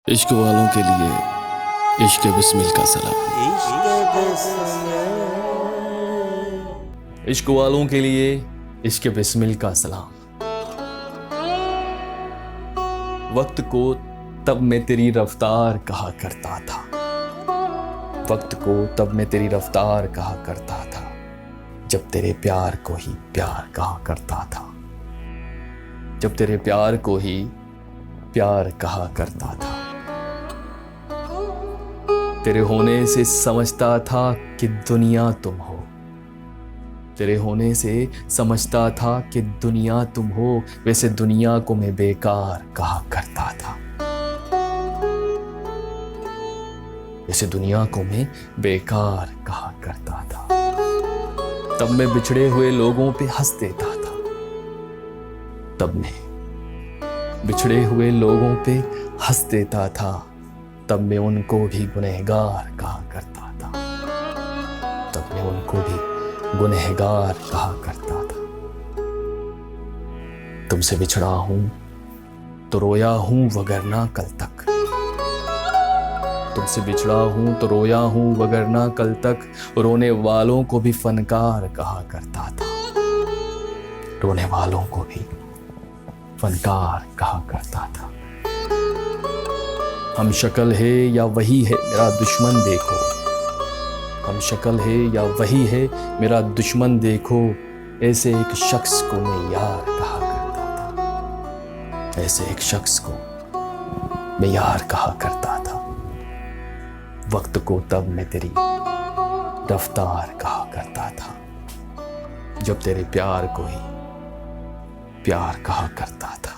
इश्क वालों के लिए इश्क बिस्मिल का सलाम। इश्क वालों के लिए इश्क बिस्मिल का सलाम। वक्त को तब मैं तेरी रफ्तार कहा करता था। वक्त को तब मैं तेरी रफ्तार कहा करता था, जब तेरे प्यार को ही प्यार कहा करता था। जब तेरे प्यार को ही प्यार कहा करता था। तेरे होने से समझता था कि दुनिया तुम हो। तेरे होने से समझता था कि दुनिया तुम हो। वैसे दुनिया को मैं बेकार कहा करता था। वैसे दुनिया को मैं बेकार कहा करता था। तब मैं बिछड़े हुए लोगों पे हंस देता था। तब मैं बिछड़े हुए लोगों पे हंस देता था। तब मैं उनको भी गुनहगार कहा करता था। तब मैं उनको भी गुनहगार कहा करता था। तुमसे बिछड़ा हूं तो रोया हूं वगरना कल तक। तुमसे बिछड़ा हूं तो रोया हूं वगरना कल तक। रोने वालों को भी फनकार कहा करता था। रोने वालों को भी फनकार कहा करता था। हम शक्ल है या वही है मेरा दुश्मन देखो। हम शक्ल है या वही है मेरा दुश्मन देखो। ऐसे एक शख्स को मैं यार कहा करता था। ऐसे एक शख्स को मैं यार कहा करता था। वक्त को तब मैं तेरी रफ्तार कहा करता था, जब तेरे प्यार को ही प्यार कहा करता था।